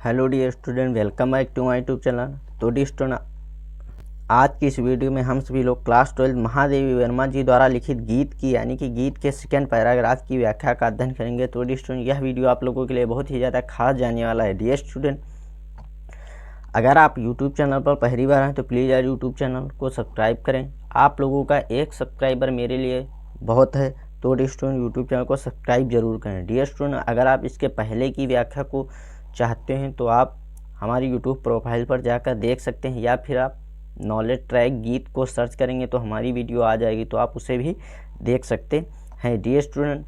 Hello dear student, welcome back to my YouTube channel. तो dear student, आज की इस वीडियो में हम सभी लोग क्लास 12 महादेवी वर्मा जी द्वारा लिखित गीत की यानी कि गीत के सेकंड पैराग्राफ की व्याख्या का अध्ययन करेंगे। तो डियर स्टूडेंट, यह वीडियो आप लोगों के लिए बहुत ही ज़्यादा खास जाने वाला है। डियर स्टूडेंट, अगर आप यूट्यूब चैनल पर पहली बार हैं तो प्लीज़ यार यूट्यूब चैनल को सब्सक्राइब करें। आप लोगों का एक सब्सक्राइबर मेरे लिए बहुत है। तो डियर स्टूडेंट, यूट्यूब चैनल को सब्सक्राइब जरूर करें। डियर स्टूडेंट, अगर आप इसके पहले की व्याख्या को चाहते हैं तो आप हमारी यूट्यूब प्रोफाइल पर जाकर देख सकते हैं, या फिर आप नॉलेज ट्रैक गीत को सर्च करेंगे तो हमारी वीडियो आ जाएगी, तो आप उसे भी देख सकते हैं। डियर स्टूडेंट,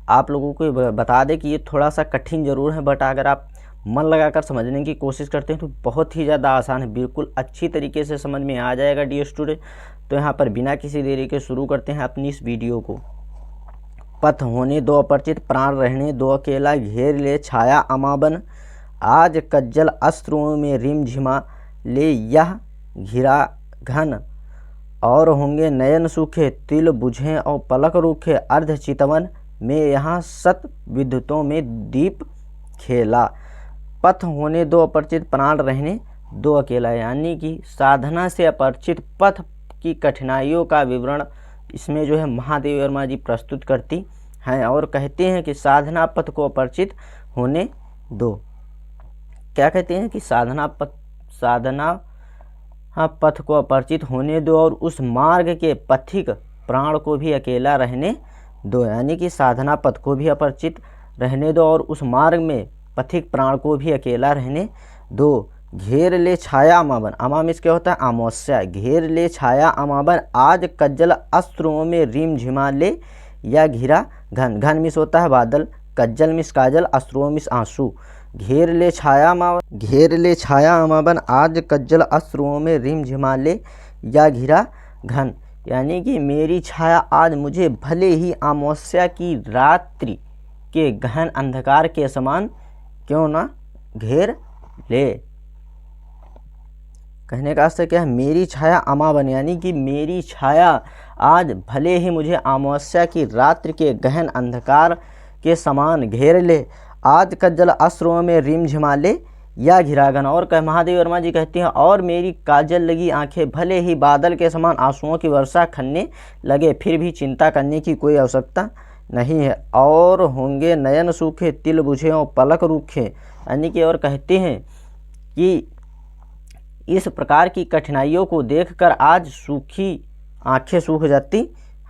आप लोगों को बता दें कि ये थोड़ा सा कठिन ज़रूर है, बट अगर आप मन लगाकर समझने की कोशिश करते हैं तो बहुत ही ज़्यादा आसान है, बिल्कुल अच्छी तरीके से समझ में आ जाएगा। डियर स्टूडेंट, तो यहाँ पर बिना किसी देरी के शुरू करते हैं अपनी इस वीडियो को। पथ होने दो अपरिचित, प्राण रहने दो अकेला, घेर ले छाया अमाबन, आज कज्जल अस्त्रों में रिम झिमा ले यह घिरा घन, और होंगे नयन सूखे तिल बुझें और पलक रूखे, अर्ध चितवन में यहाँ सत विद्युतों में दीप खेला। पथ होने दो अपरिचित, प्राण रहने दो अकेला, यानी कि साधना से अपरिचित पथ की कठिनाइयों का विवरण इसमें जो है महादेवी वर्मा जी प्रस्तुत करती हैं और कहते हैं कि साधना पथ को अपरिचित होने दो। क्या कहते हैं कि साधना पथ को अपरिचित होने दो और उस मार्ग के पथिक प्राण को भी अकेला रहने दो, यानी कि साधना पथ को भी अपरिचित रहने दो और उस मार्ग में पथिक प्राण को भी अकेला रहने दो। घेर ले छाया अमावन, अमा मिस क्या होता है? अमावस्या। घेर ले छाया अमावन, आज कज्जल अस्त्रों में रिम झिमा ले या घिरा घन। घन मिस होता है बादल, कज्जल मिस काजल, अस्त्रों मिस आंसू। घेर ले छाया अमावन, आज कज्जल अस्त्रों में रिम झिमा ले या घिरा घन, यानी कि मेरी छाया आज मुझे भले ही अमावस्या की रात्रि के गहन अंधकार के समान क्यों ना घेर ले। कहने का अर्थ क्या है? मेरी छाया अमावन, यानी कि मेरी छाया आज भले ही मुझे अमावस्या की रात्रि के गहन अंधकार के समान घेर ले, आज कज्जल अस्त्रों में रिम झिमा ले या घिरागन। और महादेवी वर्मा जी कहती हैं, और मेरी काजल लगी आंखें भले ही बादल के समान आंसुओं की वर्षा खनने लगे, फिर भी चिंता करने की कोई आवश्यकता नहीं है। और होंगे नयन सूखे तिल बुझे और पलक रूखे, यानी कि और कहते हैं कि इस प्रकार की कठिनाइयों को देखकर आज सूखी आंखें सूख जाती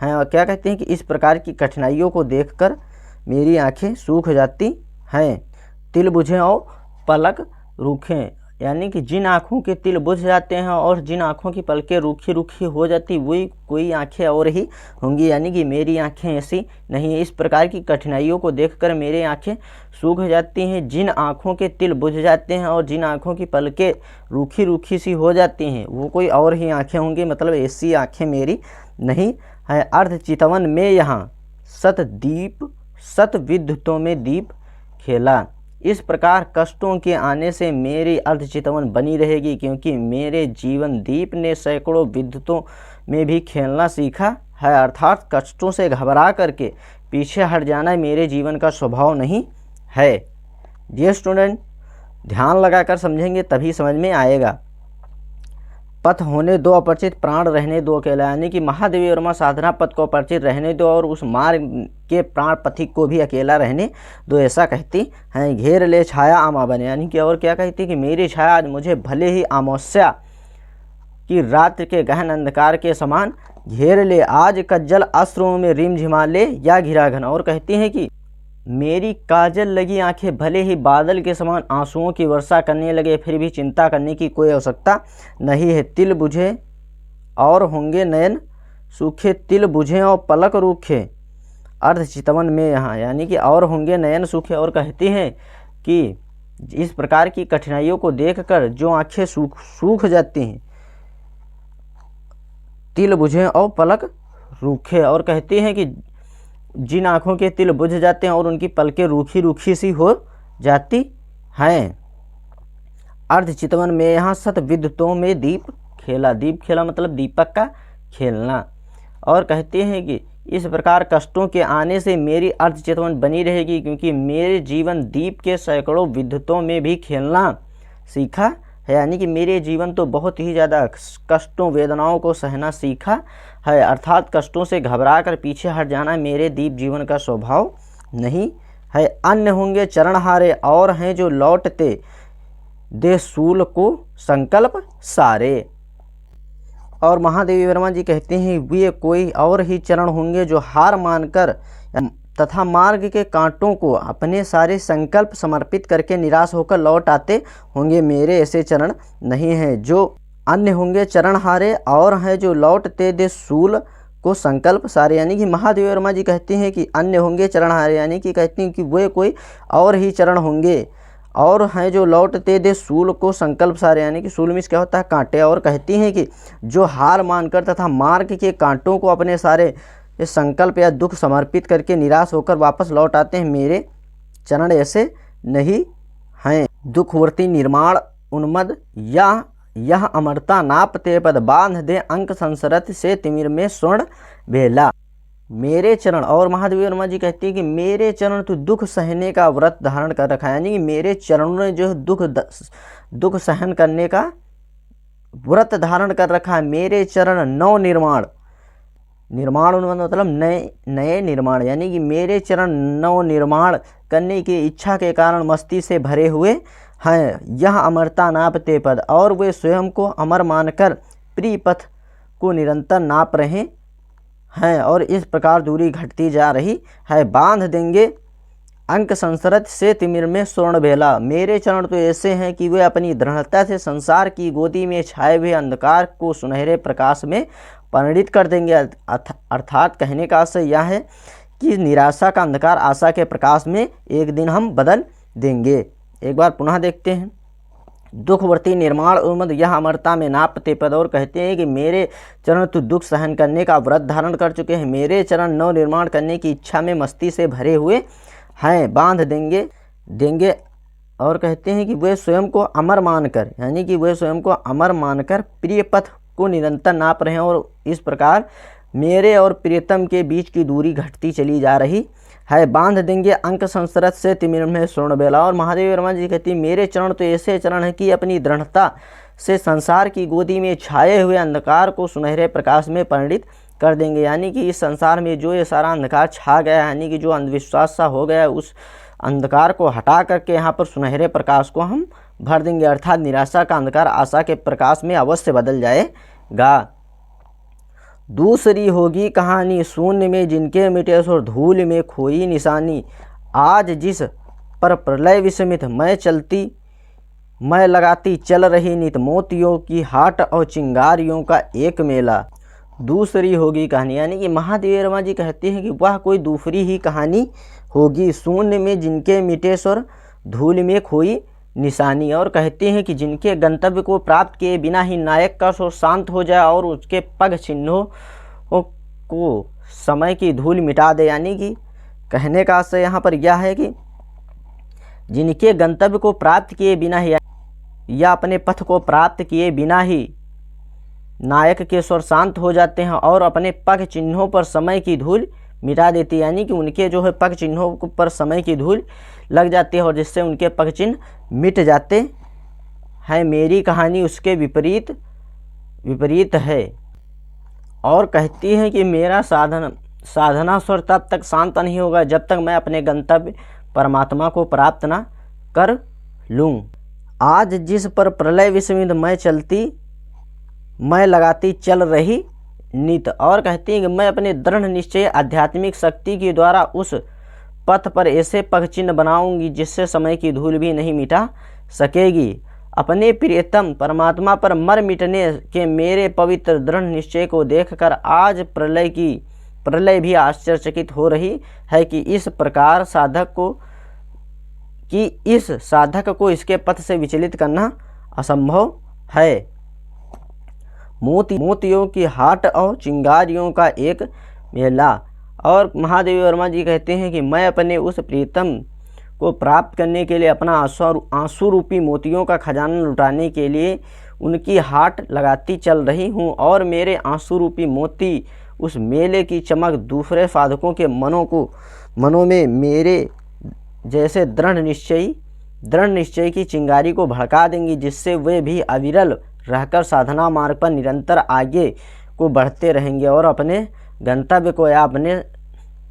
हैं। और क्या कहते हैं कि इस प्रकार की कठिनाइयों को देखकर मेरी आंखें सूख जाती हैं। तिल बुझें और पलक रूखें, यानी कि जिन आँखों के तिल बुझ जाते हैं और जिन आँखों की पलकें रूखी रूखी हो जाती, वही कोई आंखें और ही होंगी, यानी कि मेरी आंखें ऐसी नहीं है। इस प्रकार की कठिनाइयों को देखकर मेरी आंखें सूख जाती हैं। जिन आँखों के तिल बुझ जाते हैं और जिन आँखों की पलकें रूखी रूखी सी हो जाती हैं, वो कोई और ही आँखें होंगी, मतलब ऐसी आँखें मेरी नहीं है। अर्ध चितवन में यहाँ सत विद्युतों में दीप खेला। इस प्रकार कष्टों के आने से मेरी अर्धचितवन बनी रहेगी, क्योंकि मेरे जीवन दीप ने सैकड़ों विद्युतों में भी खेलना सीखा है। अर्थात कष्टों से घबरा करके पीछे हट जाना मेरे जीवन का स्वभाव नहीं है। डियर स्टूडेंट, ध्यान लगाकर समझेंगे तभी समझ में आएगा। पथ होने दो अपरिचित, प्राण रहने दो अकेला, यानी कि महादेवी वर्मा साधना पथ को अपरिचित रहने दो और उस मार्ग के प्राण पथिक को भी अकेला रहने दो, ऐसा कहती हैं। घेर ले छाया अमावन, यानी कि और क्या कहती कि मेरी छाया आज मुझे भले ही अमावस्या की रात्रि के गहन अंधकार के समान घेर ले, आज कज्जल अस्त्रों में रिम झिमा ले या घिरा घन। और कहती हैं कि मेरी काजल लगी आंखें भले ही बादल के समान आंसुओं की वर्षा करने लगे, फिर भी चिंता करने की कोई आवश्यकता नहीं है। तिल बुझे और होंगे नयन सूखे, तिल बुझे और पलक रूखे, अर्ध चितवन में यहाँ, यानी कि और होंगे नयन सूखे। और कहती हैं कि इस प्रकार की कठिनाइयों को देखकर जो आंखें सूख जाती हैं, तिल बुझे और पलक रूखे। और कहती हैं कि जिन आँखों के तिल बुझ जाते हैं और उनकी पलकें रूखी रूखी सी हो जाती हैं, अर्ध चितवन में यहाँ सत विद्युतों में दीप खेला। दीप खेला मतलब दीपक का खेलना। और कहते हैं कि इस प्रकार कष्टों के आने से मेरी अर्धचेतन बनी रहेगी, क्योंकि मेरे जीवन दीप के सैकड़ों विद्युतों में भी खेलना सीखा है। यानी कि मेरे जीवन तो बहुत ही ज़्यादा कष्टों वेदनाओं को सहना सीखा है, अर्थात कष्टों से घबरा कर पीछे हट जाना मेरे दीप जीवन का स्वभाव नहीं है। अन्य होंगे चरणहारे और हैं जो लौटते दे सूल को संकल्प सारे। और महादेवी वर्मा जी कहते हैं वे कोई और ही चरण होंगे जो हार मानकर तथा मार्ग के कांटों को अपने सारे संकल्प समर्पित करके निराश होकर लौट आते होंगे, मेरे ऐसे चरण नहीं हैं। जो अन्य होंगे चरणहारे और हैं जो लौटते दे सूल को संकल्प सारे। यानी कि महादेवी वर्मा जी कहते हैं कि अन्य होंगे चरणहारे, यानी कि कहते हैं कि वे कोई और ही चरण होंगे और हैं जो लौटते दे सूल को संकल्प सारे। यानी कि सूल में क्या होता है? कांटे। और कहती हैं कि जो हार मानकर तथा मार्ग के कांटों को अपने सारे संकल्प या दुख समर्पित करके निराश होकर वापस लौट आते हैं, मेरे चरण ऐसे नहीं हैं। दुखवर्ती निर्माण उन्मद या यह अमरता नापते पद बांध दे अंक संसरत से तिमिर में स्वर्ण बेला। मेरे चरण, और महादेवी वर्मा जी कहती है कि मेरे चरण तो दुख सहने का व्रत धारण कर रखा है। यानी कि मेरे चरणों ने जो दुख सहन करने का व्रत धारण कर रखा है। मेरे चरण नव निर्माण मतलब नए निर्माण, यानी कि मेरे चरण नव निर्माण करने की इच्छा के कारण मस्ती से भरे हुए हैं। यह अमरता नापते पद, और वे स्वयं को अमर मानकर प्रिय पथ को निरंतर नाप रहे हैं, और इस प्रकार दूरी घटती जा रही है। बांध देंगे अंक संसरत से तिमिर में स्वर्ण बेला। मेरे चरण तो ऐसे हैं कि वे अपनी दृढ़ता से संसार की गोदी में छाए हुए अंधकार को सुनहरे प्रकाश में परिणित कर देंगे। अर्थात कहने का आशय यह है कि निराशा का अंधकार आशा के प्रकाश में एक दिन हम बदल देंगे। एक बार पुनः देखते हैं। दुखवर्ती निर्माण उन्मद यह अमरता में नापते पद, और कहते हैं कि मेरे चरण तो दुख सहन करने का व्रत धारण कर चुके हैं। मेरे चरण नव निर्माण करने की इच्छा में मस्ती से भरे हुए हैं। बांध देंगे और कहते हैं कि वे स्वयं को अमर मानकर, यानी कि वे स्वयं को अमर मानकर प्रिय पथ को निरंतर नाप रहे हैं, और इस प्रकार मेरे और प्रियतम के बीच की दूरी घटती चली जा रही है। बांध देंगे अंक संसरत से तिमिर में स्वर्ण बेला। और महादेवी वर्मा जी कहती मेरे चरण तो ऐसे चरण हैं कि अपनी दृढ़ता से संसार की गोदी में छाए हुए अंधकार को सुनहरे प्रकाश में परिणित कर देंगे। यानी कि इस संसार में जो ये सारा अंधकार छा गया है, यानी कि जो अंधविश्वास सा हो गया है, उस अंधकार को हटा करके यहाँ पर सुनहरे प्रकाश को हम भर देंगे। अर्थात निराशा का अंधकार आशा के प्रकाश में अवश्य बदल जाएगा। दूसरी होगी कहानी शून्य में जिनके मिटे और धूल में खोई निशानी। आज जिस पर प्रलय विस्मित मैं लगाती चल रही नित मोतियों की हाट और चिंगारियों का एक मेला। दूसरी होगी कहानी, यानी कि महादेवी वर्मा जी कहते हैं कि वह कोई दूसरी ही कहानी होगी। शून्य में जिनके मिटे और धूल में खोई निशानी, और कहते हैं कि जिनके गंतव्य को प्राप्त किए बिना ही नायक का स्वर शांत हो जाए और उसके पग चिन्हों को समय की धूल मिटा दे। यानी कि कहने का आशय यहाँ पर यह है कि जिनके गंतव्य को प्राप्त किए बिना ही या अपने पथ को प्राप्त किए बिना ही नायक के स्वर शांत हो जाते हैं और अपने पग चिन्हों पर समय की धूल मिटा देती है। यानी कि उनके जो है पग चिन्हों पर समय की धूल लग जाती है और जिससे उनके पग चिन्ह मिट जाते हैं। मेरी कहानी उसके विपरीत है। और कहती है कि मेरा साधना स्वर तब तक शांत नहीं होगा जब तक मैं अपने गंतव्य परमात्मा को प्राप्त न कर लूँ। आज जिस पर प्रलय विस्मित मैं लगाती चल रही नित, और कहती है कि मैं अपने दृढ़ निश्चय आध्यात्मिक शक्ति के द्वारा उस पथ पर ऐसे पग चिन्ह बनाऊंगी जिससे समय की धूल भी नहीं मिटा सकेगी। अपने प्रियतम परमात्मा पर मर मिटने के मेरे पवित्र दृढ़ निश्चय को देखकर आज प्रलय भी आश्चर्यचकित हो रही है कि इस साधक को इसके पथ से विचलित करना असंभव है। मोतियों की हाट और चिंगारियों का एक मेला। और महादेवी वर्मा जी कहते हैं कि मैं अपने उस प्रीतम को प्राप्त करने के लिए अपना आंसू रूपी मोतियों का खजाना लुटाने के लिए उनकी हाट लगाती चल रही हूँ, और मेरे आंसू रूपी मोती उस मेले की चमक दूसरे साधकों के मनों में मेरे जैसे दृढ़ निश्चय की चिंगारी को भड़का देंगी, जिससे वे भी अविरल रहकर साधना मार्ग पर निरंतर आगे को बढ़ते रहेंगे और अपने गंतव्य को या अपने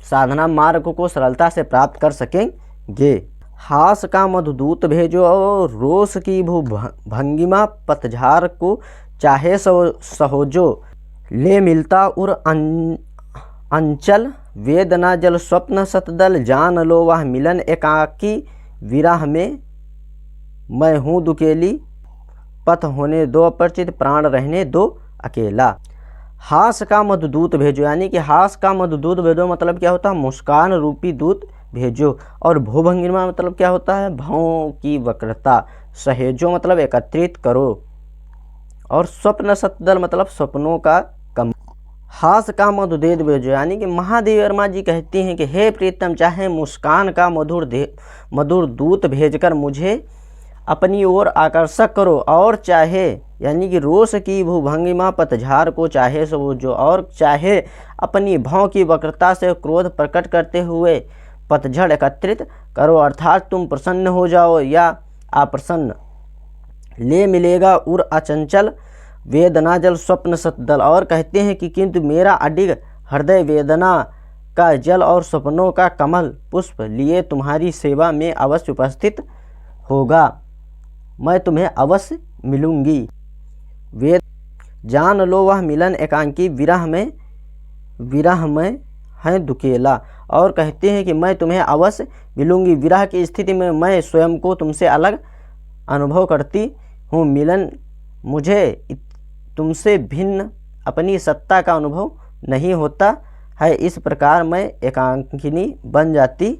साधना मार्ग को सरलता से प्राप्त कर सकेंगे। हास का मधुदूत भेजो और रोष की भंगिमा पतझार को चाहे सहोजो, ले मिलता उर अंचल वेदना जल स्वप्न सतदल, जान लो वह मिलन एकाकी विरह में मैं हूँ दुकेली, पथ होने दो अपरिचित प्राण रहने दो अकेला। हास का मधुदूत भेजो, यानी कि हास का मधुदूत भेजो मतलब क्या होता है, मुस्कान रूपी दूत भेजो। और भूभंगिमा मतलब क्या होता है, भावों की वक्रता। सहेजो मतलब एकत्रित करो। और स्वप्न सतदल मतलब सपनों का कम। हास का मधुदेव भेजो, यानी कि महादेवी वर्मा जी कहती हैं कि हे प्रीतम, चाहे मुस्कान का मधुर दूत भेजकर मुझे अपनी ओर आकर्षक करो, और चाहे यानी कि रोष की भूभंगिमा पतझार को चाहे सहोजो, और चाहे अपनी भाव की वक्रता से क्रोध प्रकट करते हुए पतझड़ एकत्रित करो, अर्थात तुम प्रसन्न हो जाओ या अप्रसन्न, ले मिलेगा उर अचंचल वेदना जल स्वप्न सतदल। और कहते हैं कि किंतु मेरा अडिग हृदय वेदना का जल और सपनों का कमल पुष्प लिए तुम्हारी सेवा में अवश्य उपस्थित होगा, मैं तुम्हें अवश्य मिलूंगी। वेद जान लो वह मिलन एकांकी विरह में है दुकेला। और कहते हैं कि मैं तुम्हें अवश्य मिलूंगी, विरह की स्थिति में मैं स्वयं को तुमसे अलग अनुभव करती हूँ, मिलन मुझे तुमसे भिन्न अपनी सत्ता का अनुभव नहीं होता है, इस प्रकार मैं एकांकिनी बन जाती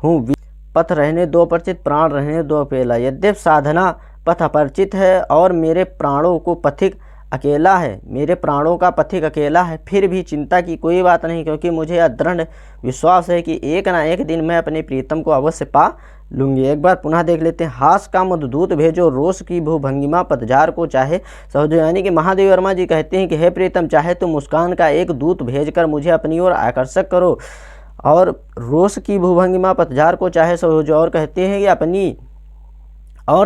हूँ। पथ रहने दो अपरिचित प्राण रहने दो अकेला, यद्यप साधना पथ अपरिचित है और मेरे प्राणों का पथिक अकेला है, फिर भी चिंता की कोई बात नहीं, क्योंकि मुझे यह दृढ़ विश्वास है कि एक ना एक दिन मैं अपने प्रीतम को अवश्य पा लूंगी। एक बार पुनः देख लेते हैं। हास का मधुदूत भेजो, रोष की भूभंगिमा पतझार को चाहे सहोजो, यानी कि महादेवी वर्मा जी कहते हैं कि हे प्रीतम, चाहे तुम मुस्कान का एक दूत भेजकर मुझे अपनी ओर आकर्षक करो, और रोष की भूभंगिमा पतझार को चाहे सहोजो, और कहते हैं कि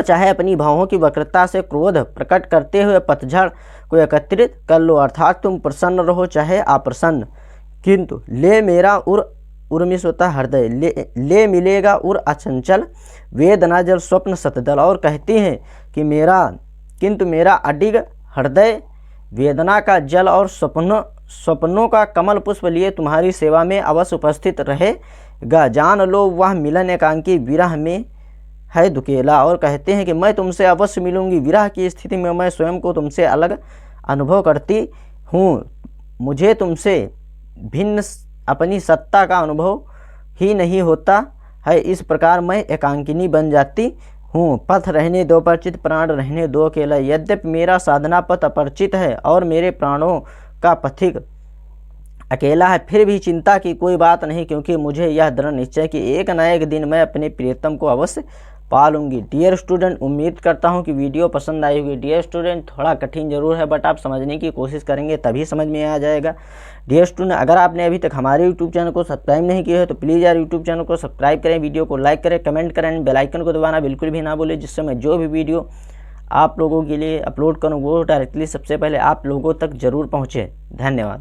चाहे अपनी भावों की वक्रता से क्रोध प्रकट करते हुए पतझड़ को एकत्रित कर लो, अर्थात तुम प्रसन्न रहो चाहे अप्रसन्न, किंतु ले मेरा उर्मिस होता हृदय, ले मिलेगा उर अचंचल वेदना जल स्वप्न सतदल। और कहते हैं कि किंतु मेरा अडिग हृदय वेदना का जल और सपनों का कमल पुष्प लिए तुम्हारी सेवा में अवश्य उपस्थित रहेगा, जान लो वह मिलन एकांकी विरह में है दुकेला। और कहते हैं कि मैं तुमसे अवश्य मिलूंगी, विरह की स्थिति में मैं स्वयं को तुमसे अलग अनुभव करती हूँ, मुझे तुमसे भिन्न अपनी सत्ता का अनुभव ही नहीं होता है, इस प्रकार मैं एकांकिनी बन जाती हूँ। पथ रहने दो अपरिचित प्राण रहने दो अकेला, यद्यपि मेरा साधना पथ अपरिचित है और मेरे प्राणों का पथिक अकेला है, फिर भी चिंता की कोई बात नहीं, क्योंकि मुझे यह दृढ़ निश्चय कि एक न एक दिन मैं अपने प्रियतम को अवश्य पा लूँगी। डियर स्टूडेंट, उम्मीद करता हूँ कि वीडियो पसंद आई होगी। डियर स्टूडेंट, थोड़ा कठिन जरूर है, बट आप समझने की कोशिश करेंगे तभी समझ में आ जाएगा। डियर स्टूडेंट, अगर आपने अभी तक हमारे यूट्यूब चैनल को सब्सक्राइब नहीं किया है तो प्लीज़ यार यूट्यूब चैनल को सब्सक्राइब करें, वीडियो को लाइक करें, कमेंट करें, बेल आइकन को दबाना बिल्कुल भी ना भूलें, जिससे मैं जो भी वीडियो आप लोगों के लिए अपलोड करूँ वो डायरेक्टली सबसे पहले आप लोगों तक ज़रूर पहुँचे। धन्यवाद।